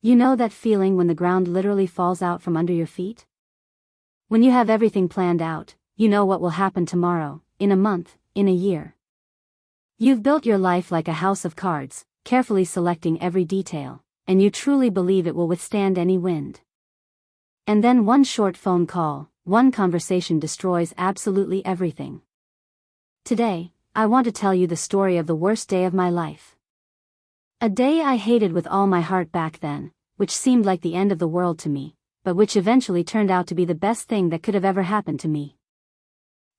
You know that feeling when the ground literally falls out from under your feet? When you have everything planned out, you know what will happen tomorrow, in a month, in a year. You've built your life like a house of cards, carefully selecting every detail, and you truly believe it will withstand any wind. And then one short phone call, one conversation destroys absolutely everything. Today, I want to tell you the story of the worst day of my life. A day I hated with all my heart back then, which seemed like the end of the world to me, but which eventually turned out to be the best thing that could have ever happened to me.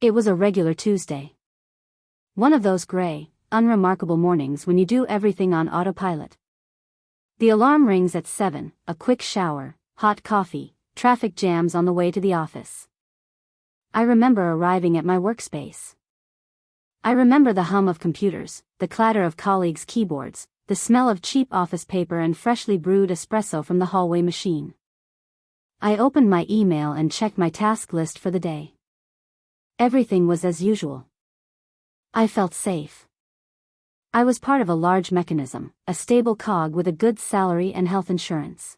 It was a regular Tuesday. One of those gray, unremarkable mornings when you do everything on autopilot. The alarm rings at 7, a quick shower, hot coffee, traffic jams on the way to the office. I remember arriving at my workspace. I remember the hum of computers, the clatter of colleagues' keyboards, the smell of cheap office paper and freshly brewed espresso from the hallway machine. I opened my email and checked my task list for the day. Everything was as usual. I felt safe. I was part of a large mechanism, a stable cog with a good salary and health insurance.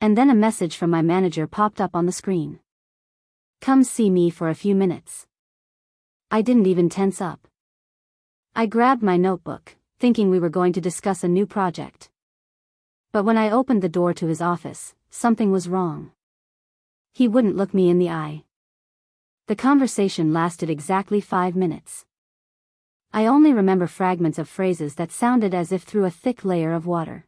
And then a message from my manager popped up on the screen. Come see me for a few minutes. I didn't even tense up. I grabbed my notebook, thinking we were going to discuss a new project. But when I opened the door to his office, something was wrong. He wouldn't look me in the eye. The conversation lasted exactly 5 minutes. I only remember fragments of phrases that sounded as if through a thick layer of water.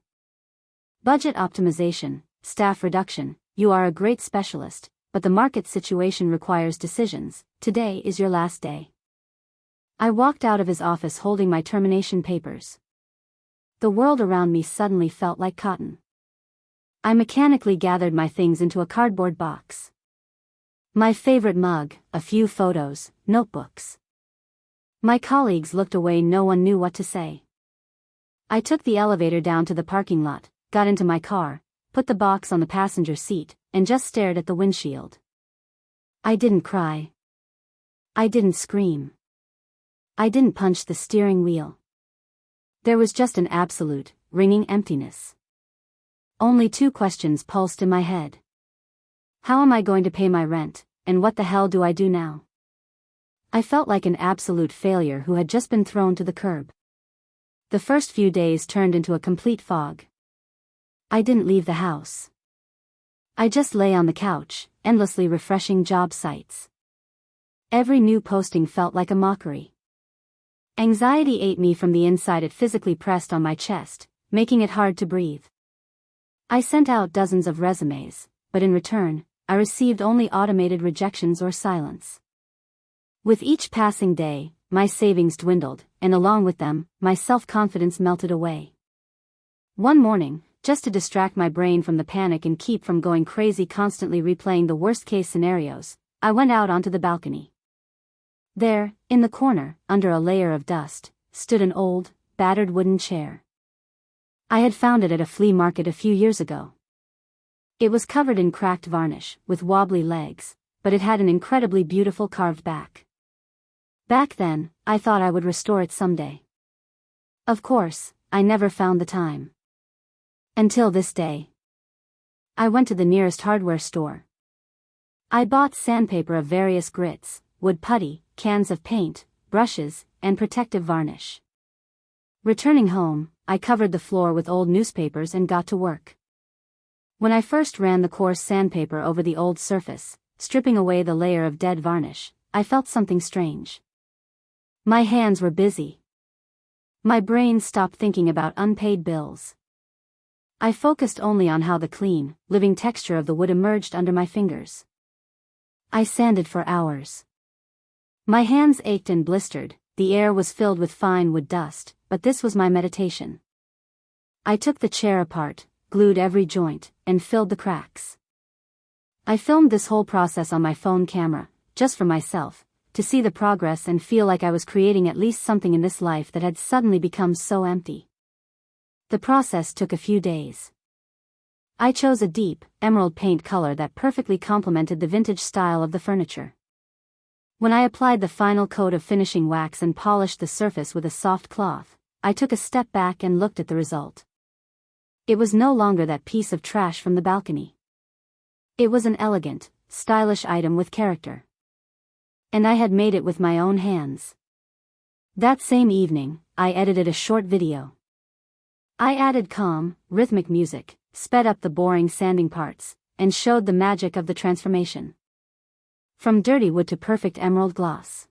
Budget optimization, staff reduction, you are a great specialist, but the market situation requires decisions. Today is your last day. I walked out of his office holding my termination papers. The world around me suddenly felt like cotton. I mechanically gathered my things into a cardboard box. My favorite mug, a few photos, notebooks. My colleagues looked away, no one knew what to say. I took the elevator down to the parking lot, got into my car, put the box on the passenger seat, and just stared at the windshield. I didn't cry. I didn't scream. I didn't punch the steering wheel. There was just an absolute, ringing emptiness. Only 2 questions pulsed in my head. How am I going to pay my rent, and what the hell do I do now? I felt like an absolute failure who had just been thrown to the curb. The first few days turned into a complete fog. I didn't leave the house. I just lay on the couch, endlessly refreshing job sites. Every new posting felt like a mockery. Anxiety ate me from the inside. It physically pressed on my chest, making it hard to breathe. I sent out dozens of resumes, but in return, I received only automated rejections or silence. With each passing day, my savings dwindled, and along with them, my self-confidence melted away. One morning, just to distract my brain from the panic and keep from going crazy constantly replaying the worst-case scenarios, I went out onto the balcony. There, in the corner, under a layer of dust, stood an old, battered wooden chair. I had found it at a flea market a few years ago. It was covered in cracked varnish, with wobbly legs, but it had an incredibly beautiful carved back. Back then, I thought I would restore it someday. Of course, I never found the time. Until this day. I went to the nearest hardware store. I bought sandpaper of various grits, wood putty, cans of paint, brushes, and protective varnish. Returning home, I covered the floor with old newspapers and got to work. When I first ran the coarse sandpaper over the old surface, stripping away the layer of dead varnish, I felt something strange. My hands were busy. My brain stopped thinking about unpaid bills. I focused only on how the clean, living texture of the wood emerged under my fingers. I sanded for hours. My hands ached and blistered, the air was filled with fine wood dust, but this was my meditation. I took the chair apart, glued every joint, and filled the cracks. I filmed this whole process on my phone camera, just for myself, to see the progress and feel like I was creating at least something in this life that had suddenly become so empty. The process took a few days. I chose a deep, emerald paint color that perfectly complemented the vintage style of the furniture. When I applied the final coat of finishing wax and polished the surface with a soft cloth, I took a step back and looked at the result. It was no longer that piece of trash from the balcony. It was an elegant, stylish item with character. And I had made it with my own hands. That same evening, I edited a short video. I added calm, rhythmic music, sped up the boring sanding parts, and showed the magic of the transformation. From dirty wood to perfect emerald gloss.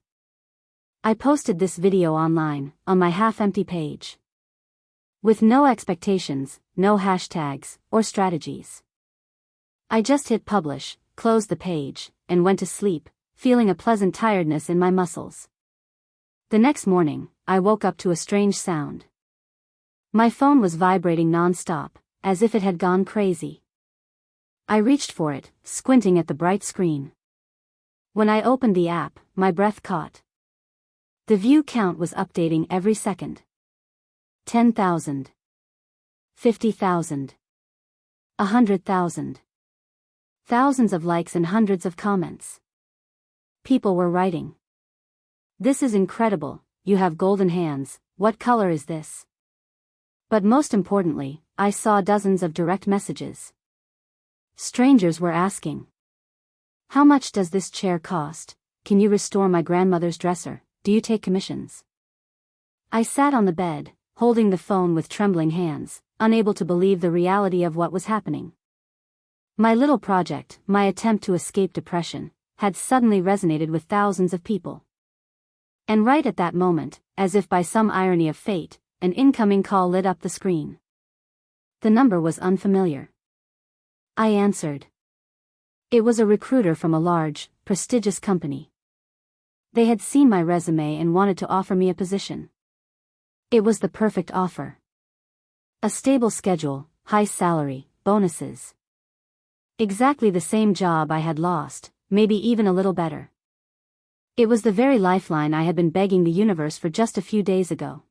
I posted this video online, on my half-empty page. With no expectations, no hashtags, or strategies. I just hit publish, closed the page, and went to sleep, feeling a pleasant tiredness in my muscles. The next morning, I woke up to a strange sound. My phone was vibrating non-stop, as if it had gone crazy. I reached for it, squinting at the bright screen. When I opened the app, my breath caught. The view count was updating every second. 10,000. 50,000. 100,000. Thousands of likes and hundreds of comments. People were writing. "This is incredible, you have golden hands, what color is this?" But most importantly, I saw dozens of direct messages. Strangers were asking. "How much does this chair cost? Can you restore my grandmother's dresser? Do you take commissions?" I sat on the bed, holding the phone with trembling hands, unable to believe the reality of what was happening. My little project, my attempt to escape depression, had suddenly resonated with thousands of people. And right at that moment, as if by some irony of fate, an incoming call lit up the screen. The number was unfamiliar. I answered. It was a recruiter from a large, prestigious company. They had seen my resume and wanted to offer me a position. It was the perfect offer. A stable schedule, high salary, bonuses. Exactly the same job I had lost, maybe even a little better. It was the very lifeline I had been begging the universe for just a few days ago.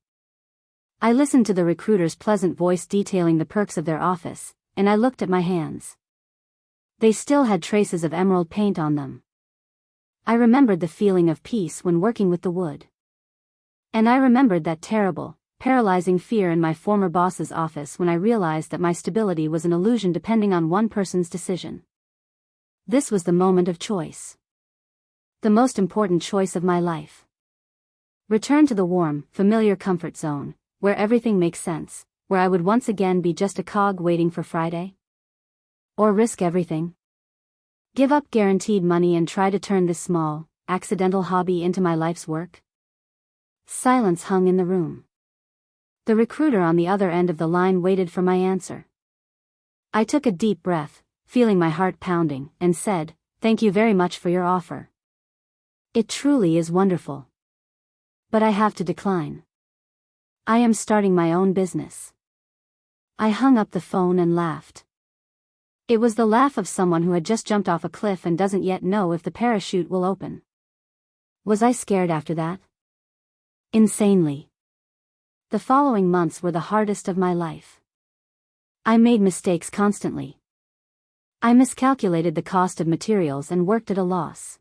I listened to the recruiter's pleasant voice detailing the perks of their office, and I looked at my hands. They still had traces of emerald paint on them. I remembered the feeling of peace when working with the wood. And I remembered that terrible, paralyzing fear in my former boss's office when I realized that my stability was an illusion depending on one person's decision. This was the moment of choice. The most important choice of my life. Return to the warm, familiar comfort zone, where everything makes sense, where I would once again be just a cog waiting for Friday? Or risk everything? Give up guaranteed money and try to turn this small, accidental hobby into my life's work? Silence hung in the room. The recruiter on the other end of the line waited for my answer. I took a deep breath, feeling my heart pounding, and said, "Thank you very much for your offer. It truly is wonderful. But I have to decline. I am starting my own business." I hung up the phone and laughed. It was the laugh of someone who had just jumped off a cliff and doesn't yet know if the parachute will open. Was I scared after that? Insanely. The following months were the hardest of my life. I made mistakes constantly. I miscalculated the cost of materials and worked at a loss.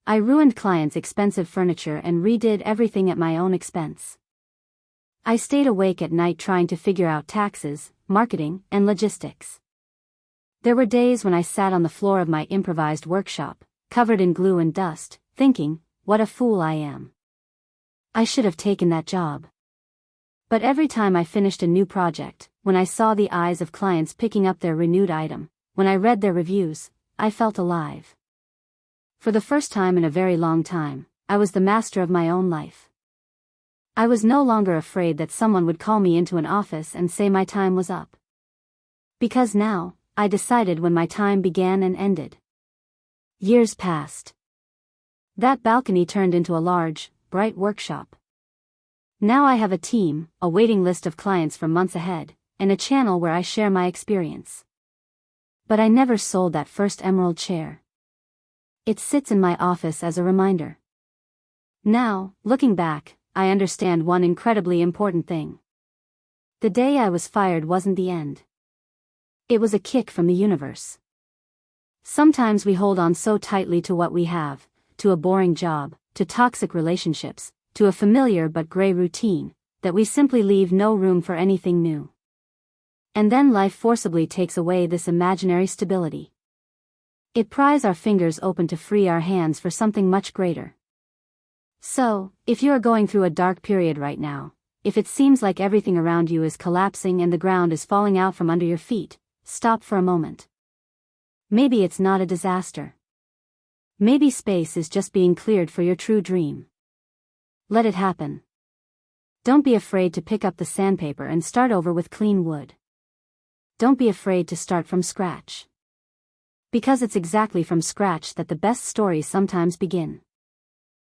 I ruined clients' expensive furniture and redid everything at my own expense. I stayed awake at night trying to figure out taxes, marketing, and logistics. There were days when I sat on the floor of my improvised workshop, covered in glue and dust, thinking, what a fool I am. I should have taken that job. But every time I finished a new project, when I saw the eyes of clients picking up their renewed item, when I read their reviews, I felt alive. For the first time in a very long time, I was the master of my own life. I was no longer afraid that someone would call me into an office and say my time was up. Because now, I decided when my time began and ended. Years passed. That balcony turned into a large, bright workshop. Now I have a team, a waiting list of clients for months ahead, and a channel where I share my experience. But I never sold that first emerald chair. It sits in my office as a reminder. Now, looking back, I understand one incredibly important thing. The day I was fired wasn't the end. It was a kick from the universe. Sometimes we hold on so tightly to what we have, to a boring job, to toxic relationships, to a familiar but gray routine, that we simply leave no room for anything new. And then life forcibly takes away this imaginary stability. It pries our fingers open to free our hands for something much greater. So, if you are going through a dark period right now, if it seems like everything around you is collapsing and the ground is falling out from under your feet, stop for a moment. Maybe it's not a disaster. Maybe space is just being cleared for your true dream. Let it happen. Don't be afraid to pick up the sandpaper and start over with clean wood. Don't be afraid to start from scratch. Because it's exactly from scratch that the best stories sometimes begin.